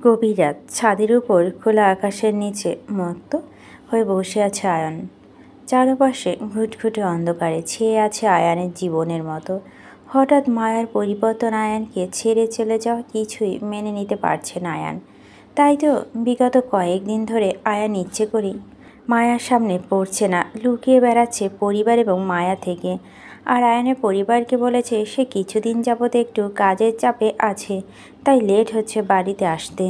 গভীর রাত, ছাদের উপর খোলা আকাশের নিচে মত্ত হয়ে বসে আছে আয়ান। চারপাশে ঘুটঘুটে অন্ধকারে ছেয়ে আছে আয়ানের জীবনের মতো। হঠাৎ মায়ার পরিবর্তন আয়ানকে ছেড়ে চলে যাওয়া কিছুই মেনে নিতে পারছে না আয়ান। তাই তো বিগত কয়েকদিন ধরে আয়ান ইচ্ছে করেই মায়ার সামনে পড়ছে না, লুকিয়ে বেড়াচ্ছে পরিবার এবং মায়া থেকে। আর আয়ানের পরিবারকে বলেছে সে কিছুদিন যাবৎ একটু কাজের চাপে আছে, তাই লেট হচ্ছে বাড়িতে আসতে।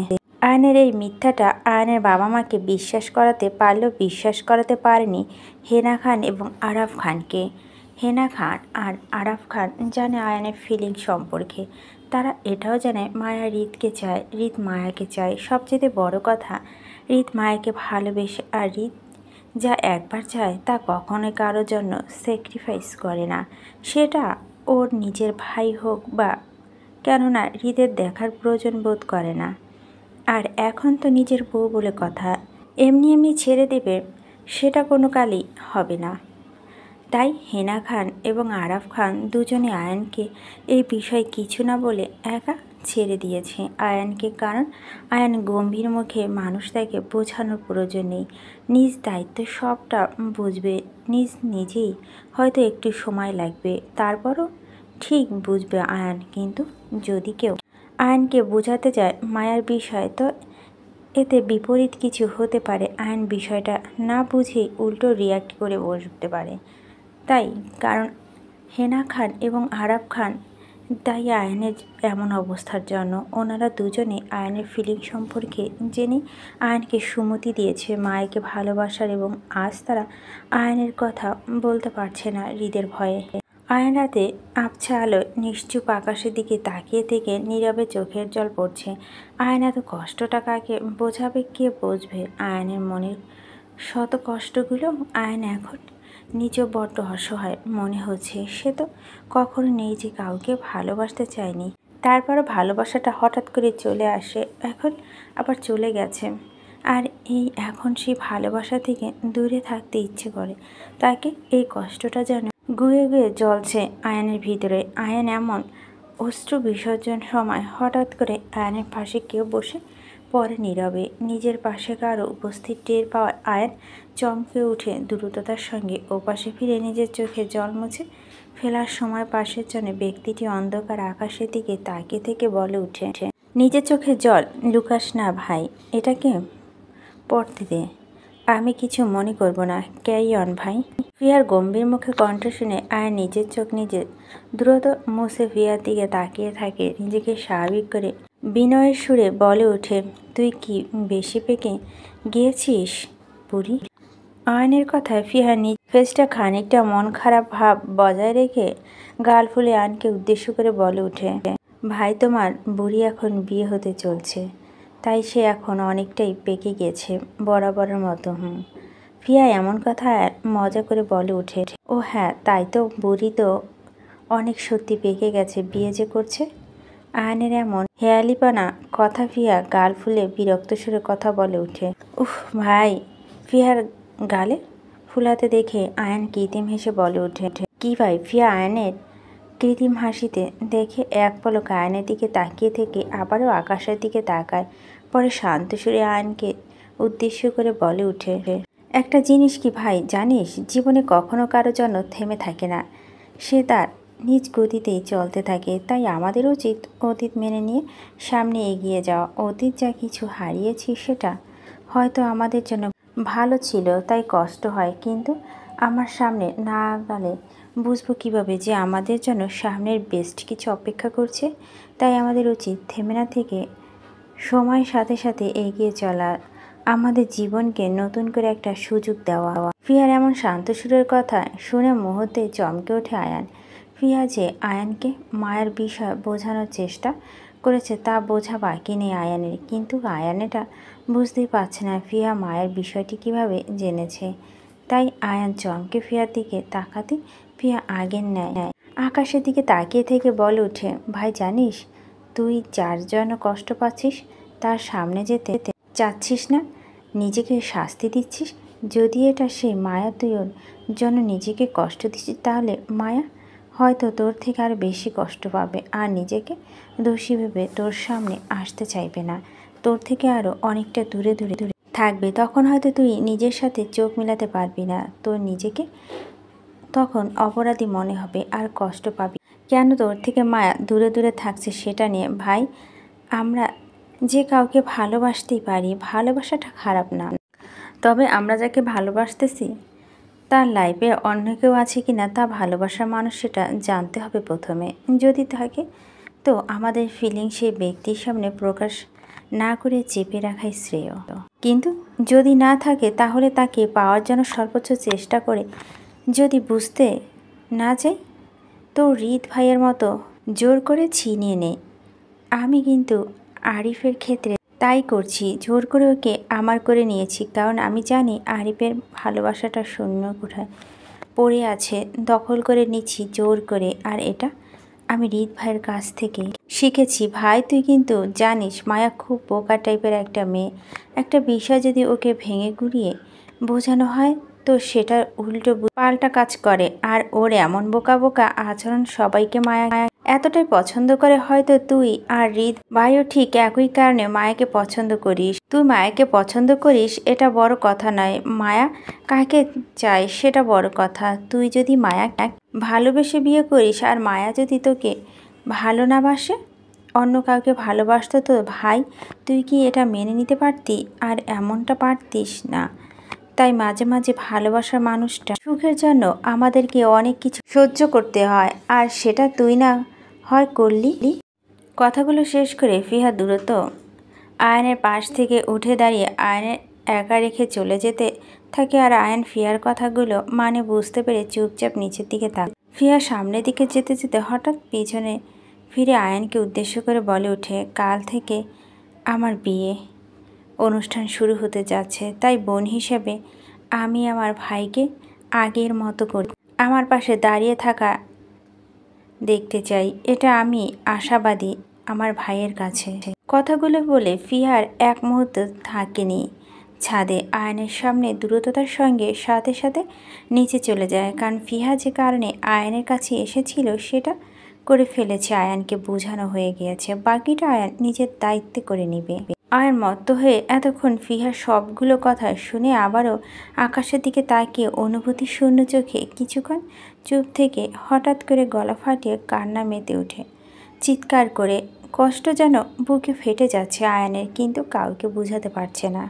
আয়ানের এই মিথ্যাটা আয়ানের বাবা মাকে বিশ্বাস করাতে পারলেও বিশ্বাস করাতে পারেনি হেনা খান এবং আরাফ খানকে। হেনা খান আর আরাফ খান জানে আয়ানের ফিলিং সম্পর্কে। তারা এটাও জানে মায়া হৃদকে চায়, হৃদ মায়াকে চায়। সবচেয়ে বড় কথা, হৃদ মায়াকে ভালোবেসে, আর হৃদ যা একবার চায় তা কখনোই কারোর জন্য স্যাক্রিফাইস করে না, সেটা ওর নিজের ভাই হোক বা কেননা হৃদের দেখার প্রয়োজন বোধ করে না। আর এখন তো নিজের বউ বলে কথা, এমনি এমনি ছেড়ে দেবে সেটা কোনো কালই হবে না। তাই হেনা খান এবং আরাফ খান দুজনে আয়ানকে এই বিষয়ে কিছু না বলে একা ছেড়ে দিয়েছে আয়ানকে। কারণ আয়ান গম্ভীর মুখে মানুষটাকে বোঝানোর প্রয়োজন নেই, নিজ দায়িত্ব সবটা বুঝবে নিজেই। হয়তো একটু সময় লাগবে, তারপরও ঠিক বুঝবে আয়ান। কিন্তু যদি কেউ আয়ানকে বোঝাতে যায় মায়ার বিষয়, তো এতে বিপরীত কিছু হতে পারে। আয়ান বিষয়টা না বুঝেই উল্টো রিয়াক্ট করে বসতে পারে। তাই কারণ হেনা খান এবং আরাফ খান দায়ী আয়ানের এমন অবস্থার জন্য। ওনারা দুজনে আয়ানের ফিলিং সম্পর্কে জেনে আয়ানকে সুমতি দিয়েছে মায়াকে ভালোবাসার, এবং আজ তারা আয়ানের কথা বলতে পারছে না হৃদের ভয়ে। আয়ান রাতে আবছা আলোয় নিশ্চুপ আকাশের দিকে তাকিয়ে থেকে নীরবে চোখের জল পড়ছে। আয়ান এত কষ্টটা কাকে বোঝাবে, কে বুঝবে আয়ানের মনের শত কষ্টগুলো। আয়ান এখন নিজেও বড্ড অসহায় মনে হচ্ছে। সে তো কখনো নেই যে কাউকে ভালোবাসতে চায়নি, তারপরও ভালোবাসাটা হঠাৎ করে চলে আসে, এখন আবার চলে গেছে। আর এখন সেই ভালোবাসা থেকে দূরে থাকতে ইচ্ছে করে। তাকে এই কষ্টটা যেন গুয়ে গুয়ে জ্বলছে আয়ানের ভিতরে। আয়ান এমন অশ্রু বিসর্জন সময় হঠাৎ করে আয়ানের পাশে কেউ বসে পরে নীরবে। নিজের পাশে কারো উপস্থিত টের পাওয়া আয়ান চমকে উঠে দ্রুততার সঙ্গে ওপাশে ফিরে নিজের চোখে জল মুছে ফেলার সময় পাশের জন্য ব্যক্তিটি অন্ধকার আকাশের দিকে তাকিয়ে থেকে বলে উঠে, নিজের চোখে জল লুকাস না ভাই, এটাকে পড়তে দে, আমি কিছু মনে করব না, ক্যারি অন ভাই। ফিয়ার গম্ভীর মুখে কণ্ঠ শুনে আয়ান নিজের চোখ নিজে দ্রুত মুছে ফিয়ার দিকে তাকিয়ে থাকে। নিজেকে স্বাভাবিক করে বিনয়ের সুরে বলে ওঠে, তুই কি বেশি পেকে গিয়েছিস বুড়ি? আয়নের কথায় ফিহা নিজ ফেসটা খানিকটা মন খারাপ ভাব বজায় রেখে গাল ফুলে আয়নকে উদ্দেশ্য করে বলে ওঠে, ভাই তোমার বুড়ি এখন বিয়ে হতে চলছে, তাই সে এখন অনেকটাই পেকে গেছে বরাবরের মতো। ফিয়া এমন কথা মজা করে বলে ওঠে, ও হ্যাঁ তাই তো, বুড়ি তো অনেক সত্যি পেকে গেছে, বিয়ে যে করছে। আয়নের এমন হেয়ালিপানা কথা ফিয়া গাল ফুলে বিরক্ত সুরে কথা বলে ওঠে, উফ ভাই। ফিয়ার গালে ফুলাতে দেখে আয়ান কৃত্রিম হেসে বলে ওঠে, কি ভাই? ফিয়া আয়নের কৃত্রিম হাসিতে দেখে এক পলক আয়নের দিকে তাকিয়ে থেকে আবারও আকাশের দিকে তাকায়, পরে শান্ত সুরে আয়নকে উদ্দেশ্য করে বলে ওঠে, একটা জিনিস কি ভাই জানিস, জীবনে কখনো কারো জন্য থেমে থাকে না, সে তার নিজ গতিতেই চলতে থাকে। তাই আমাদের উচিত অতীত মেনে নিয়ে সামনে এগিয়ে যাওয়া। অতীত যা কিছু হারিয়েছি সেটা হয়তো আমাদের জন্য ভালো ছিল, তাই কষ্ট হয়, কিন্তু আমার সামনে না গেলে বুঝবো কীভাবে যে আমাদের জন্য সামনের বেস্ট কিছু অপেক্ষা করছে। তাই আমাদের উচিত থেমে না থেকে সময়ের সাথে সাথে এগিয়ে চলা, আমাদের জীবনকে নতুন করে একটা সুযোগ দেওয়া। ফিয়ার এমন শান্ত সুরের কথা শুনে মুহূর্তে চমকে ওঠে আয়ান। ফিয়া যে আয়ানকে মায়ার বিষয় বোঝানোর চেষ্টা করেছে তা বোঝা বাকি নেই আয়ানের, কিন্তু আয়ান এটা বুঝতেই পারছে না ফিয়া মায়ের বিষয়টি কিভাবে জেনেছে। তাই আয়ান চমকে ফিয়ার দিকে তাকাতে ফিয়া আগের ন্যায় আকাশের দিকে তাকিয়ে থেকে বলে ওঠে, ভাই জানিস তুই যার জন্য কষ্ট পাচ্ছিস তার সামনে যেতে চাচ্ছিস না, নিজেকে শাস্তি দিচ্ছিস। যদি এটা সেই মায়া, তুই ওর জন্য নিজেকে কষ্ট দিচ্ছিস, তাহলে মায়া হয়তো তোর থেকে আরও বেশি কষ্ট পাবে আর নিজেকে দোষী ভেবে তোর সামনে আসতে চাইবে না, তোর থেকে আরও অনেকটা দূরে দূরে দূরে থাকবে। তখন হয়তো তুই নিজের সাথে চোখ মেলাতে পারবি না, তোর নিজেকে তখন অপরাধী মনে হবে আর কষ্ট পাবি। কেন তোর থেকে মায়া দূরে দূরে থাকছে সেটা নিয়ে। ভাই, আমরা যে কাউকে ভালোবাসতেই পারি, ভালোবাসাটা খারাপ না, তবে আমরা যাকে ভালোবাসতেছি তার লাইফে অন্য কেউ আছে কি না তা ভালোবাসার মানুষ সেটা জানতে হবে প্রথমে। যদি থাকে তো আমাদের ফিলিং সেই ব্যক্তির সামনে প্রকাশ না করে চেপে রাখাই শ্রেয়। কিন্তু যদি না থাকে তাহলে তাকে পাওয়ার জন্য সর্বোচ্চ চেষ্টা করে যদি বুঝতে না চাই তো হৃদ ভাইয়ের মতো জোর করে ছিনিয়ে নে। আমি কিন্তু আরিফের ক্ষেত্রে তাই করছি, জোর করে ওকে আমার করে নিয়েছি, কারণ আমি জানি আরিফের ভালোবাসাটা শূন্য কোঠায় পড়ে আছে, দখল করে নিচ্ছি জোর করে। আর এটা আমি হৃদ ভাইয়ের কাছ থেকে শিখেছি। ভাই, তুই কিন্তু জানিস মায়া খুব বোকা টাইপের একটা মেয়ে। একটা বিষয় যদি ওকে ভেঙে গুড়িয়ে বোঝানো হয় তো সেটা উল্টো পাল্টা কাজ করে। আর ওর এমন বোকা বোকা আচরণ সবাইকে মায়া এতটাই পছন্দ করে। হয়তো তুই আর হৃদ ভাইও ঠিক একই কারণে মায়াকে পছন্দ করিস। তুই মায়াকে পছন্দ করিস এটা বড় কথা নয়, মায়া কাকে চায় সেটা বড় কথা। তুই যদি মায়া ভালোবেসে বিয়ে করিস আর মায়া যদি তোকে ভালো না বাসে, অন্য কাউকে ভালোবাসতো, তো ভাই তুই কি এটা মেনে নিতে পারতি? আর এমনটা পারতিস না। তাই মাঝে মাঝে ভালোবাসার মানুষটা সুখের জন্য আমাদেরকে অনেক কিছু সহ্য করতে হয়, আর সেটা তুই না হয় করলি। কথাগুলো শেষ করে ফিহা দ্রুত আয়নের পাশ থেকে উঠে দাঁড়িয়ে আয়নের একা রেখে চলে যেতে থাকে। আর আয়ন ফিয়ার কথাগুলো মানে বুঝতে পেরে চুপচাপ নিচের দিকে তাক। ফিয়া সামনের দিকে যেতে যেতে হঠাৎ পিছনে ফিরে আয়নকে উদ্দেশ্য করে বলে ওঠে, কাল থেকে আমার বিয়ে অনুষ্ঠান শুরু হতে যাচ্ছে, তাই বোন হিসেবে আমি আমার ভাইকে আগের মতো করে আমার পাশে দাঁড়িয়ে থাকা দেখতে চাই। এটা আমি আশাবাদী আমার ভাইয়ের কাছে। কথাগুলো বলে ফিহার এক মুহূর্ত থাকেনি ছাদে। আয়নের সামনে দ্রুততার সঙ্গে সাথে সাথে নিচে চলে যায়, কারণ ফিহা যে কারণে আয়নের কাছে এসেছিল সেটা করে ফেলেছে। আয়ানকে বোঝানো হয়ে গিয়েছে, বাকিটা আয়ান নিজের দায়িত্বে করে নেবে। আয়ান মত্ত হয়ে এতক্ষণ ফিহার সবগুলো কথা শুনে আবারও আকাশের দিকে তাকিয়ে অনুভূতি শূন্য চোখে কিছুক্ষণ চুপ থেকে হঠাৎ করে গলা ফাটিয়ে কান্না মেতে ওঠে চিৎকার করে। কষ্ট যেন বুকে ফেটে যাচ্ছে আয়ানের, কিন্তু কাউকে বোঝাতে পারছে না।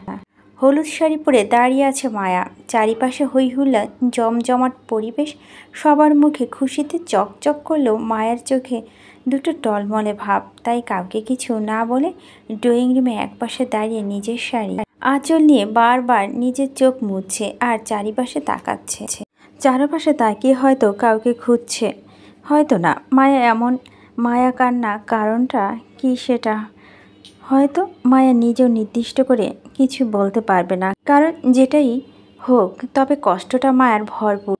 হলুদ শাড়ি পরে দাঁড়িয়ে আছে মায়া, চারিপাশে হইহুল্লা জমজমাট পরিবেশ, সবার মুখে খুশিতে চকচক করলেও মায়ের চোখে দুটো টলমলে ভাব। তাই কাউকে কিছু না বলে ড্রয়িং রুমে একপাশে দাঁড়িয়ে নিজের শাড়ি আঁচল নিয়ে বারবার নিজের চোখ মুছছে আর চারিপাশে তাকাচ্ছে। চারপাশে তাকিয়ে হয়তো কাউকে খুঁজছে, হয়তো না। মায়া এমন মায়া কান্না কারণটা কি সেটা হয়তো মায়া নিজেও নির্দিষ্ট করে কিছু বলতে পারবে না, কারণ যেটাই হোক তবে কষ্টটা মায়ার ভরপুর।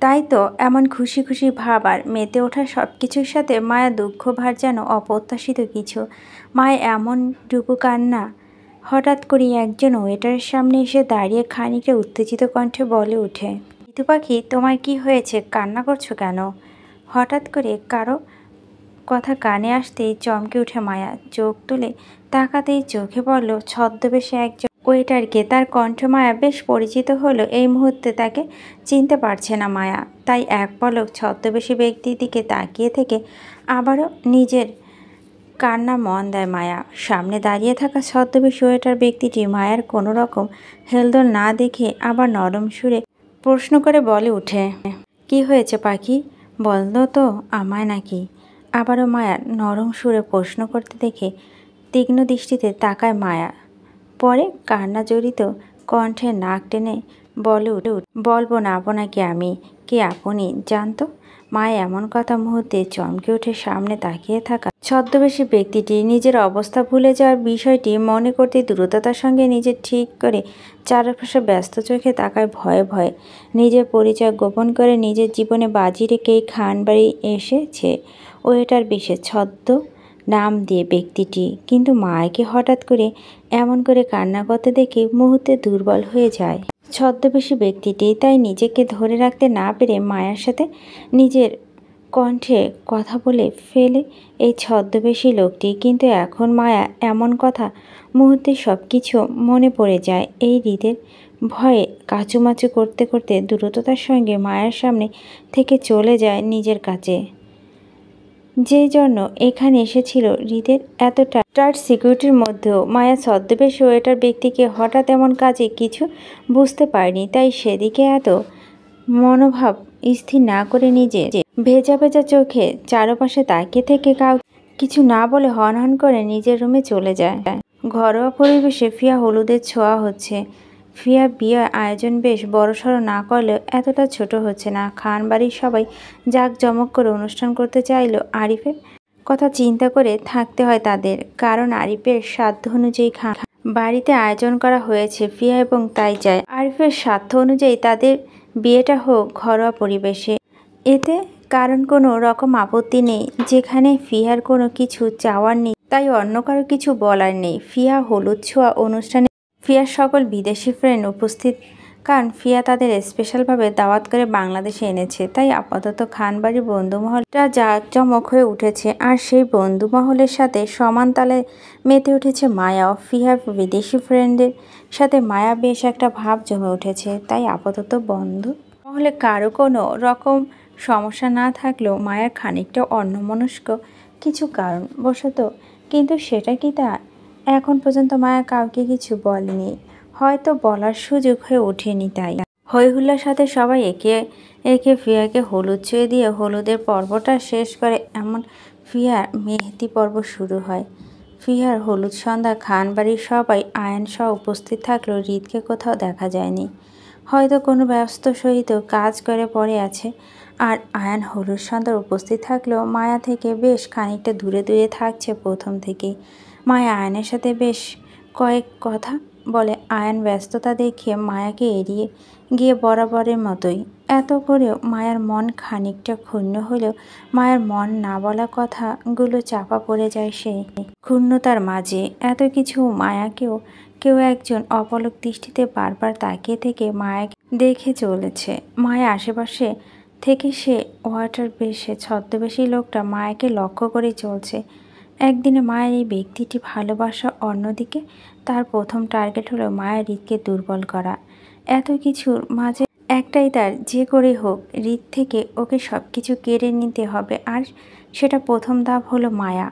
তাই তো এমন খুশি খুশি ভাব আর মেতে ওঠা সব কিছুর সাথে মায়া দুঃখ ভার যেন অপ্রত্যাশিত কিছু। মায়া এমন টুকু কান্না হঠাৎ করে একজন ওয়েটারের সামনে এসে দাঁড়িয়ে খানিকটা উত্তেজিত কণ্ঠে বলে ওঠে, ঋতু পাখি, তোমার কি হয়েছে? কান্না করছো কেন? হঠাৎ করে কারো কথা কানে আসতেই চমকে উঠে মায়া। চোখ তুলে তাকাতেই চোখে পড়ল ছদ্মবেশে একজন ওয়েটারকে। তার কণ্ঠ মায়া বেশ পরিচিত হলো। এই মুহূর্তে তাকে চিনতে পারছে না মায়া, তাই এক পলক ছদ্মবেশী ব্যক্তির দিকে তাকিয়ে থেকে আবারও নিজের কান্না মন দেয় মায়া। সামনে দাঁড়িয়ে থাকা ছদ্মবেশী ওয়েটার ব্যক্তিটি মায়ার কোনো রকম হেলদোল না দেখে আবার নরম সুরে প্রশ্ন করে বলে ওঠে, কি হয়েছে পাখি? বললো তো আমায় নাকি? আবারও মায়ার নরম সুরে প্রশ্ন করতে দেখে তীক্ষ্ণ দৃষ্টিতে তাকায় মায়া। পরে কান্না জড়িত কণ্ঠে নাক টেনে বলে বলবো না আপনাকে আমি? কে আপনি জানতো? মায়া এমন কথা মুহূর্তে চমকে উঠে সামনে তাকিয়ে থাকা ছদ্মবেশী ব্যক্তিটি নিজের অবস্থা ভুলে যাওয়ার বিষয়টি মনে করতে দ্রুততার সঙ্গে নিজের ঠিক করে চারপাশে ব্যস্ত চোখে তাকায় ভয়ে ভয়ে। নিজের পরিচয় গোপন করে নিজের জীবনে বাজি রেখে খানবাড়ি এসেছে ওয়েটার বেশে ছদ্ম নাম দিয়ে ব্যক্তিটি। কিন্তু মায়াকে হঠাৎ করে এমন করে কান্না করতে দেখে মুহূর্তে দুর্বল হয়ে যায় ছদ্মবেশী ব্যক্তিটি। তাই নিজেকে ধরে রাখতে না পেরে মায়ার সাথে নিজের কণ্ঠে কথা বলে ফেলে এই ছদ্মবেশী লোকটি। কিন্তু এখন মায়া এমন কথা মুহূর্তে সব কিছু মনে পড়ে যায়। এই হৃদের ভয়ে কাচুমাচু করতে করতে দ্রুততার সঙ্গে মায়ার সামনে থেকে চলে যায় নিজের কাছে। যে জন্য এখানে এসেছিল হৃদের এতটা টাইট সিকিউরিটির মধ্যেও মায়া ছদ্মবেশী ওয়েটার ব্যক্তিকে হঠাৎ এমন কাজে কিছু বুঝতে পারেনি। তাই সেদিকে এত মনোভাব স্থির না করে নিজে ভেজা ভেজা চোখে চারপাশে তাকিয়ে থেকে কিছু না বলে হন করে নিজের রুমে চলে যায়। ঘরোয়া পরিবেশে ফিয়া হলুদের ছোঁয়া হচ্ছে। ফিয়া বিয়ে আয়োজন বেশ বড়সড় না করলেও এতটা ছোট হচ্ছে না। খান বাড়ির সবাই জাঁকজমক করে অনুষ্ঠান করতে চাইলেও আরিফের কথা চিন্তা করে থাকতে হয় তাদের, কারণ আরিফের সাধ্য অনুযায়ী খান বাড়িতে আয়োজন করা হয়েছে। ফিয়া এবং তাই চায় আরিফের সাধ্য অনুযায়ী তাদের বিয়েটা হোক ঘরোয়া পরিবেশে। এতে কারণ কোনো রকম আপত্তি নেই। যেখানে ফিয়ার কোনো কিছু চাওয়ার নেই, তাই অন্য কারো কিছু বলার নেই। ফিয়া হলুদ ছোঁয়া অনুষ্ঠানে ফিয়ার সকল বিদেশি ফ্রেন্ড উপস্থিত, কারণ ফিয়া তাদের স্পেশালভাবে দাওয়াত করে বাংলাদেশে এনেছে। তাই আপাতত খানবাড়ির বন্ধুমহলটা জাঁকজমক হয়ে উঠেছে। আর সেই বন্ধুমহলের সাথে সমান তালে মেতে উঠেছে মায়াও। ফিয়ার বিদেশি ফ্রেন্ডের সাথে মায়া বেশ একটা ভাব জমে উঠেছে। তাই আপাতত বন্ধু মহলে কারো কোনো রকম সমস্যা না থাকলেও মায়ার খানিকটা অন্যমনস্ক কিছু কারণ বশত, কিন্তু সেটা কি তা এখন পর্যন্ত মায়া কাউকে কিছু বলেনি, হয়তো বলার সুযোগ হয়ে ওঠেনি। তাই হইহুল্লার সাথে সবাই একে একে ফিয়াকে হলুদ ছুঁয়ে দিয়ে হলুদের পর্বটা শেষ করে। এমন ফিয়ার মেহেদি পর্ব শুরু হয়। ফিয়ার হলুদ সন্ধ্যা খান বাড়ির সবাই আয়ান সহ উপস্থিত থাকলেও হৃদকে কোথাও দেখা যায়নি। হয়তো কোনো ব্যস্ত সহিত কাজ করে পড়ে আছে। আর আয়ান হলুদ সন্ধ্যার উপস্থিত থাকলেও মায়া থেকে বেশ খানিকটা দূরে দূরে থাকছে প্রথম থেকেই। মায়া আয়ানের সাথে বেশ কয়েক কথা বলে। আয়ান ব্যস্ততা দেখিয়ে মায়াকে এড়িয়ে গিয়ে বরাবরের মতোই। এত করেও মায়ার মন খানিকটা ক্ষুণ্ণ হলেও মায়ার মন না বলা কথাগুলো চাপা পড়ে যায় সেই ক্ষুণ্ণতার মাঝে। এত কিছু মায়াকেও কেউ একজন অপলক দৃষ্টিতে বারবার তাকিয়ে থেকে মায়াকে দেখে চলেছে। মায়া আশেপাশে থেকে সে ওয়াটার বেশে ছদ্মবেশী লোকটা মায়াকে লক্ষ্য করে চলছে। একদিনে মায়ের এই ব্যক্তিটি ভালোবাসা, অন্যদিকে তার প্রথম টার্গেট হলো মায়ের হৃদকে দুর্বল করা। এত কিছুর মাঝে একটাই তার, যে করে হোক হৃদ থেকে ওকে সব কিছু কেড়ে নিতে হবে। আর সেটা প্রথম ধাপ হলো মায়া।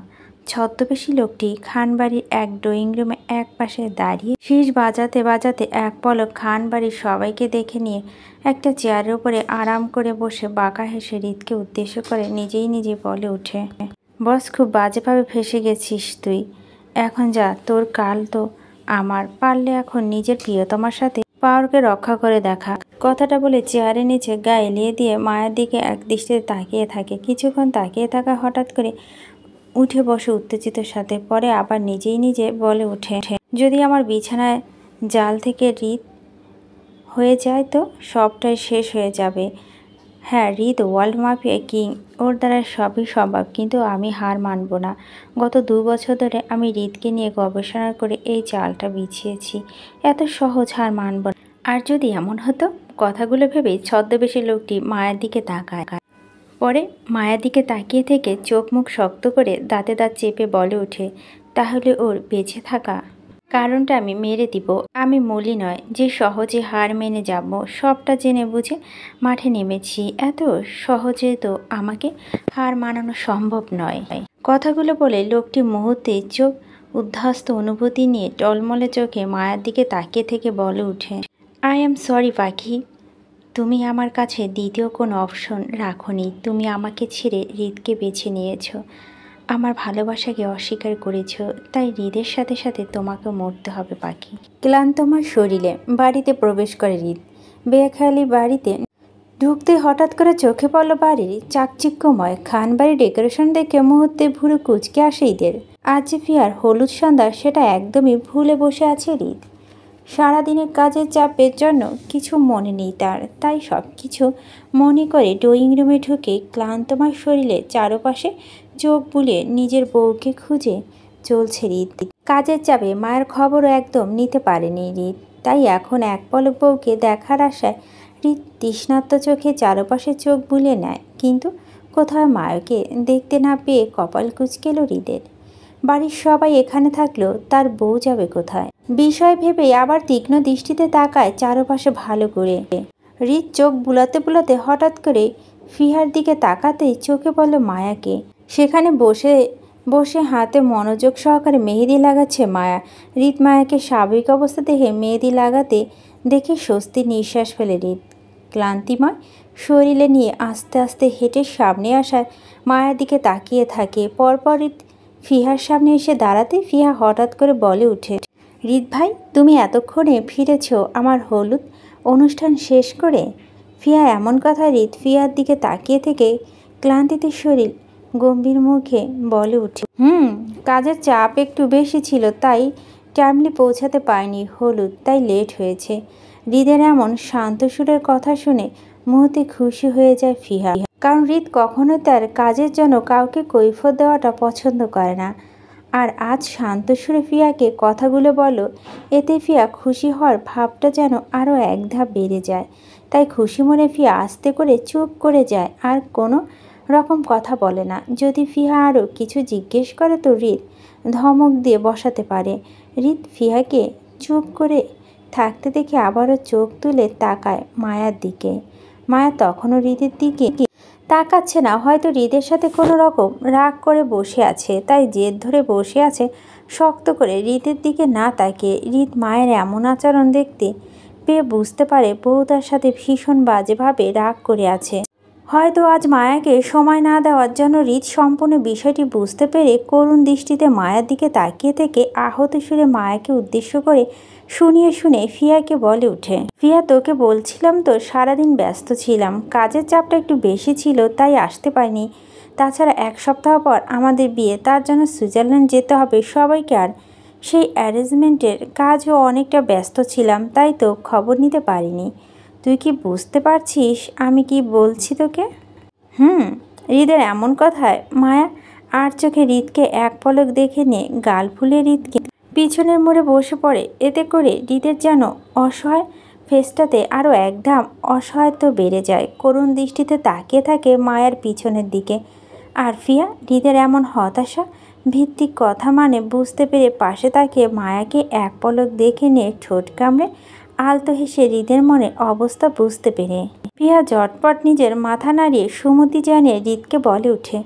ছদ্মবেশী লোকটি খানবাড়ির এক ড্রয়িং রুমে এক পাশে দাঁড়িয়ে শীষ বাজাতে বাজাতে এক পলক খানবাড়ির সবাইকে দেখে নিয়ে একটা চেয়ারের উপরে আরাম করে বসে বাঁকা হেসে হৃদকে উদ্দেশ্য করে নিজে বলে ওঠে, বস, খুব বাজেভাবে ফেসে গেছিস তুই। এখন যা, তোর কাল তো আমার। পারলে এখন নিজের প্রিয়তমার সাথে পাওয়ারকে রক্ষা করে দেখা। কথাটা বলে চেয়ারের নিচে গা এলিয়ে দিয়ে মায়ের দিকে এক দৃষ্টিতে তাকিয়ে থাকে। কিছুক্ষণ তাকিয়ে থাকা হঠাৎ করে উঠে বসে উত্তেজিত সাথে। পরে আবার নিজে বলে ওঠে, যদি আমার বিছানায় জাল থেকে হৃদ হয়ে যায় তো সবটাই শেষ হয়ে যাবে। হ্যাঁ, হৃদ ওয়ার্ল্ড মাফিয়া কিং, ওর দ্বারা সবই সম্ভব, কিন্তু আমি হার মানব না। গত 2 বছর ধরে আমি হৃদকে নিয়ে গবেষণা করে এই চালটা বিছিয়েছি। এত সহজ হার মানব না। আর যদি এমন হতো, কথাগুলো ভেবেই ছদ্মবেশী লোকটি মায়ের দিকে তাকায়। পরে মায়ের দিকে তাকিয়ে থেকে চোখ মুখ শক্ত করে দাঁতে দাঁত চেপে বলে ওঠে, তাহলে ওর বেঁচে থাকা কারণটা আমি মেরে দিব। আমি মলি নয় যে সহজে হার মেনে যাব। সবটা জেনে বুঝে মাঠে নেমেছি। এত সহজে তো আমাকে হার মানানো সম্ভব নয়। কথাগুলো বলে লোকটি মুহূর্তে চোখ উদ্ধাস্ত অনুভূতি নিয়ে টলমলে চোখে মায়ের দিকে তাকিয়ে থেকে বলে ওঠে, আই এম সরি পাখি, তুমি আমার কাছে দ্বিতীয় কোনো অপশন রাখোনি। তুমি আমাকে ছেড়ে হৃদকে বেছে নিয়েছ, আমার ভালোবাসাকে অস্বীকার করেছ। তাই হৃদের সাথে সাথে তোমাকেও মরতে হবে পাখি। ক্লান্ত আমার শরীরে বাড়িতে প্রবেশ করে হৃদ। বেখেয়ালি বাড়িতে ঢুকতে হঠাৎ করে চোখে পড়ল বাড়ির চাকচিক্যময় খানবাড়ির ডেকোরেশন দেখে মুহূর্তে ভুরু কুঁচকে আসে হৃদের। আজ যে ফিয়ার হলুদ সন্ধ্যা সেটা একদমই ভুলে বসে আছে হৃদ। সারাদিনের কাজের চাপের জন্য কিছু মনে নেই তার। তাই সব কিছু মনে করে ড্রয়িং রুমে ঢুকে ক্লান্তময় শরীরে চারপাশে চোখ বুলিয়ে নিজের বউকে খুঁজে চলছে হৃদ। কাজের চাপে মায়ের খবরও একদম নিতে পারেনি হৃদ। তাই এখন এক পলক বউকে দেখার আশায় হৃদ তৃষ্ণার্ত চোখে চারপাশে চোখ বুলিয়ে নেয়, কিন্তু কোথাও মায়াকে দেখতে না পেয়ে কপাল কুঁচকেল হৃদের। বাড়ির সবাই এখানে থাকলেও তার বউ যাবে কোথায়? বিষয় ভেবে আবার তীক্ষ্ণ দৃষ্টিতে তাকায় চারপাশে ভালো করে। হৃদ চোখ বুলাতে বুলাতে হঠাৎ করে ফিহার দিকে তাকাতেই চোখে পড়ল মায়াকে। সেখানে বসে বসে হাতে মনোযোগ সহকারে মেহেদি লাগাচ্ছে মায়া। হৃদ মায়াকে স্বাভাবিক অবস্থা দেখে মেহেদি লাগাতে দেখে স্বস্তির নিঃশ্বাস ফেলে হৃদ। ক্লান্তিময় শরীরে নিয়ে আস্তে আস্তে হেঁটে সামনে আসার মায়ার দিকে তাকিয়ে থাকে। পরপর হৃদ ফিহার সামনে এসে দাঁড়াতে ফিহা হঠাৎ করে বলে উঠে, হৃদ ভাই, তুমি এতক্ষণে ফিরেছ আমার হলুদ অনুষ্ঠান শেষ করে? ফিহা এমন কথা হৃদ ফিহার দিকে তাকিয়ে থেকে ক্লান্তিতে শরীর গম্ভীর মুখে বলে উঠে, কাজের চাপ একটু বেশি ছিল, তাই টাইমলি পৌঁছাতে পারিনি হলুদ, তাই লেট হয়েছে। হৃদের এমন শান্ত সুরের কথা শুনে মুহূর্তে খুশি হয়ে যায় ফিহা, কারণ হৃদ কখনোই তার কাজের জন্য কাউকে কৈফিয়ত দেওয়াটা পছন্দ করে না। আর আজ শান্ত সুরে ফিয়াকে কথাগুলো বলো, এতে ফিয়া খুশি হওয়ার ভাবটা যেন আরও এক ধাপ বেড়ে যায়। তাই খুশি মনে ফিয়া আস্তে করে চুপ করে যায়, আর কোনো রকম কথা বলে না। যদি ফিহা আরও কিছু জিজ্ঞেস করে তো হৃদ ধমক দিয়ে বসাতে পারে। হৃদ ফিহাকে চুপ করে থাকতে দেখে আবারও চোখ তুলে তাকায় মায়ার দিকে। মায়া তখনও হৃদের দিকে তাকাচ্ছে না, হয়তো হৃদের সাথে কোনো রকম রাগ করে বসে আছে, তাই জেদ ধরে বসে আছে শক্ত করে। হৃদের দিকে না তাকিয়ে হৃদ মায়ের এমন আচরণ দেখতে পেয়ে বুঝতে পারে বউ তার সাথে ভীষণ বাজেভাবে রাগ করে আছে। হয়তো আজ মায়াকে সময় না দেওয়ার জন্য হৃদ সম্পূর্ণ বিষয়টি বুঝতে পেরে করুণ দৃষ্টিতে মায়ার দিকে তাকিয়ে থেকে আহত সুরে মায়াকে উদ্দেশ্য করে শুনে ফিয়াকে বলে উঠে, ফিয়া, তোকে বলছিলাম তো সারাদিন ব্যস্ত ছিলাম, কাজের চাপটা একটু বেশি ছিল, তাই আসতে পারিনি। তাছাড়া এক সপ্তাহ পর আমাদের বিয়ে, তার জন্য সুইজারল্যান্ড যেতে হবে সবাইকে, আর সেই অ্যারেঞ্জমেন্টের কাজও অনেকটা ব্যস্ত ছিলাম, তাই তো খবর নিতে পারিনি। তুই কি বুঝতে পারছিস আমি কি বলছি তোকে? হৃদের এমন কথায় মায়া আর চোখে হৃদকে এক পলক দেখে নিয়ে গাল ফুলে হৃদকে পিছনের মোড়ে বসে পড়ে। এতে করে হৃদের যেন অসহায় ফেসটাতে আরও এক ধাপ অসহায়ত্ব বেড়ে যায়। করুণ দৃষ্টিতে তাকিয়ে থাকে মায়ার পিছনের দিকে। আর ফিয়া হৃদের এমন হতাশা ভিত্তিক কথা বুঝতে পেরে পাশে তাকিয়ে মায়াকে এক পলক দেখে নিয়ে ঠোঁট কামড়ে আলতো হেসে হৃদের মনের অবস্থা বুঝতে পেরে ফিয়া ঝটপট নিজের মাথা নাড়িয়ে সুমতি জানিয়ে হৃদকে বলে উঠে,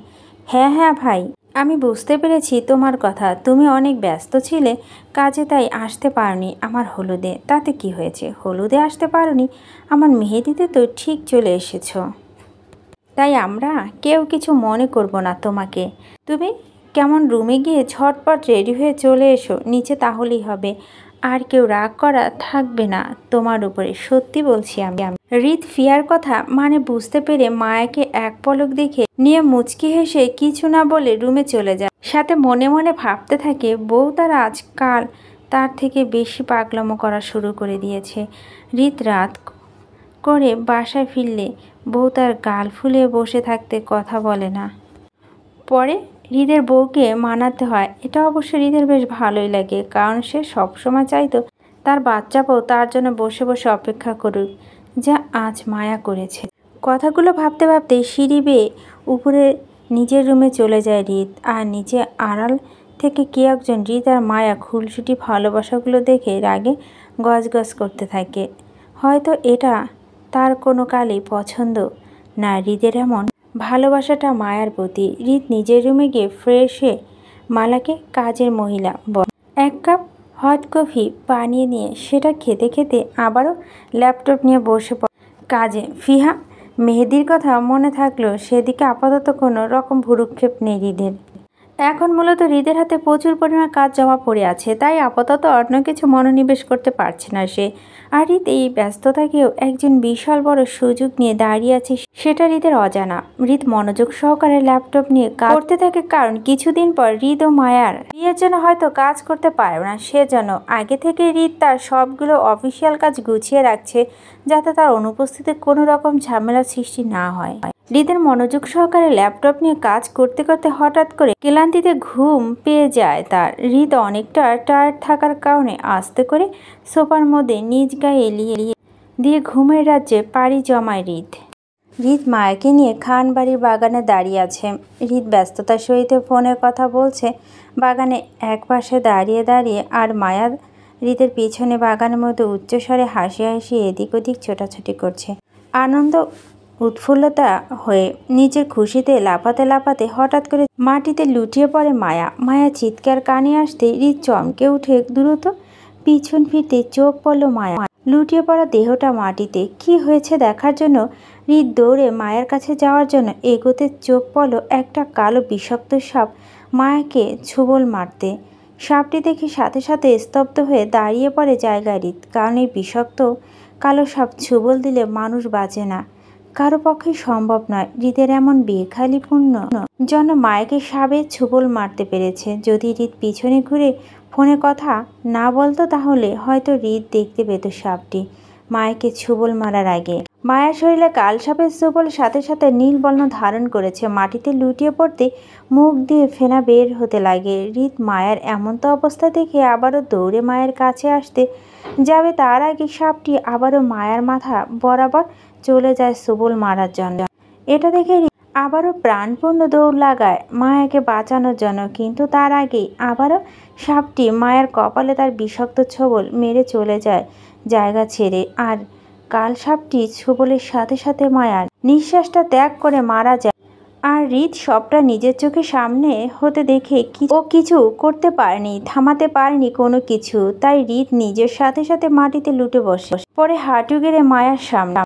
হ্যাঁ ভাই, আমি বুঝতে পেরেছি তোমার কথা, তুমি অনেক ব্যস্ত ছিলে কাজে, তাই আসতে পারোনি আমার হলুদে। তাতে কি হয়েছে? হলুদে আসতে পারোনি, আমার মেহেদিতে তো ঠিক চলে এসেছ, তাই আমরা কেউ কিছু মনে করব না তোমাকে। তুমি কেমন রুমে গিয়ে ঝটপট রেডি হয়ে চলে এসো নিচে, তাহলেই হবে। আর কেউ রাগ করা থাকবে না তোমার উপরে, সত্যি বলছি আমি। হৃদ ফিয়ার কথা বুঝতে পেরে মায়াকে এক পলক দেখে নিয়ে মুচকি হেসে কিছু না বলে রুমে চলে যায়। সাথে মনে মনে ভাবতে থাকে বউ তার আজকাল তার থেকে বেশি পাগলামো করা শুরু করে দিয়েছে। হৃদ রাত করে বাসায় ফিরলে বউ তার গাল ফুলিয়ে বসে থাকতে কথা বলে না। পরে হৃদের বউকে মানাতে হয়। এটা অবশ্য হৃদের বেশ ভালোই লাগে, কারণ সে সবসময় চাইতো তার বাচ্চা বউ তার জন্য বসে বসে অপেক্ষা করুক, যা আজ মায়া করেছে। কথাগুলো ভাবতে ভাবতে সিঁড়ি বেয়ে উপরে নিজের রুমে চলে যায় হৃদ। আর নিচে আড়াল থেকে কে একজন হৃদ আর মায়া খুলসুটি ভালোবাসাগুলো দেখে রাগে গজগজ করতে থাকে। হয়তো এটা তার কোনো কালেই পছন্দ না হৃদের এমন ভালোবাসাটা মায়ার প্রতি। হৃদ নিজের রুমে গিয়ে ফ্রেশ হয়ে মালাকে কাজের মহিলা এক কাপ হট কফি বানিয়ে নিয়ে সেটা খেতে খেতে আবারও ল্যাপটপ নিয়ে বসে পড়ে কাজে। ফিহা মেহেদির কথা মনে থাকলেও সেদিকে আপাতত কোনো রকম ভ্রুক্ষেপ নেই হৃদের। এখন মূলত হৃদের হাতে প্রচুর পরিমাণ কাজ জমা পড়ে আছে, তাই আপাতত অন্য কিছু মনোনিবেশ করতে পারছে না সে। আর হৃদ এই ব্যস্ততাকেও একজন বিশাল বড় সুযোগ নিয়ে দাঁড়িয়ে আছে, সেটা হৃদের অজানা। হৃদ মনোযোগ সহকারে ল্যাপটপ নিয়ে কাজ করতে থাকে, কারণ কিছুদিন পর হৃদ ও মায়ার বিয়ের জন্য হয়তো কাজ করতে পারবে না। সেজন্য আগে থেকে হৃদ তার সবগুলো অফিসিয়াল কাজ গুছিয়ে রাখছে, যাতে তার অনুপস্থিতিতে কোনো রকম ঝামেলার সৃষ্টি না হয়। হৃদের মনোযোগ সহকারে ল্যাপটপ নিয়ে কাজ করতে করতে হঠাৎ করে ক্লান্তিতে ঘুম পেয়ে যায় তার। হৃদ অনেকটা টায়ার্ড থাকার কারণে আস্তে করে সোফার মধ্যে নিজ গায়ে এলিয়ে দিয়ে ঘুমের রাজ্যে পাড়ি জমায় হৃদ। হৃদ মায়াকে নিয়ে খান বাড়ির বাগানে দাঁড়িয়ে আছে। হৃদ ব্যস্ততার সহিত ফোনে কথা বলছে বাগানে একপাশে দাঁড়িয়ে দাঁড়িয়ে, আর মায়া হৃদের পিছনে বাগানের মধ্যে উচ্চস্বরে হাসি হাসি এদিক ওদিক ছোটাছুটি করছে। আনন্দ উৎফুল্লতা হয়ে নিজের খুশিতে লাফাতে লাফাতে হঠাৎ করে মাটিতে লুটিয়ে পড়ে মায়া। মায়া চিৎকার কানে আসতে হৃদ চমকে উঠে দ্রুত পিছন ফিরতে চোখ পড়ল মায়া লুটিয়ে পড়া দেহটা মাটিতে। কি হয়েছে দেখার জন্য হৃদ দৌড়ে মায়ের কাছে যাওয়ার জন্য এগোতে চোখ পড়ল একটা কালো বিষাক্ত সাপ মায়াকে ছোবল মারতে। সাপটি দেখে সাথে সাথে স্তব্ধ হয়ে দাঁড়িয়ে পড়ে জায়গায় হৃদ, কারণ এই বিষাক্ত কালো সাপ ছোবল দিলে মানুষ বাঁচে না, কারো পক্ষে সম্ভব নয়। হৃদের এমন বেখালিপূর্ণ জন্য মায়াকে সাপে ছোবল মারতে পেরেছে। যদি হৃদ পিছনে ঘুরে ফোনে কথা না বলতো তাহলে হয়তো হৃদ দেখতে পেত সাপটি মায়াকে ছোবল মারার আগে। মায়ার শরীরে কাল সাপের ছোবল সাথে সাথে নীল বর্ণ ধারণ করেছে। মাটিতে লুটিয়ে পড়তে মুখ দিয়ে ফেনা বের হতে লাগে। হৃদ মায়ার এমন্ত অবস্থা দেখে আবারও দৌড়ে মায়ের কাছে আসতে যাবে, তার আগে সাপটি আবারও মায়ার মাথা বরাবর চলে যায় ছোবল মারার জন্য। এটা দেখে আবারও প্রাণপূর্ণ দৌড় লাগায় মায়াকে বাঁচানোর জন্য, কিন্তু তার আগেই আবারও সাপটি মায়ের কপালে তার বিষাক্ত ছোবল মেরে চলে যায় জায়গা ছেড়ে। আর কাল সাপটি ছোবলের সাথে সাথে মায়ার নিঃশ্বাসটা ত্যাগ করে মারা যায়। আর হৃদ সবটা নিজের চোখের সামনে হতে দেখে ও কিছু করতে পারেনি, থামাতে পারেনি কোনো কিছু। তাই হৃদ নিজের সাথে সাথে মাটিতে লুটে বসে পরে হাঁটু গেড়ে মায়ার সামনে।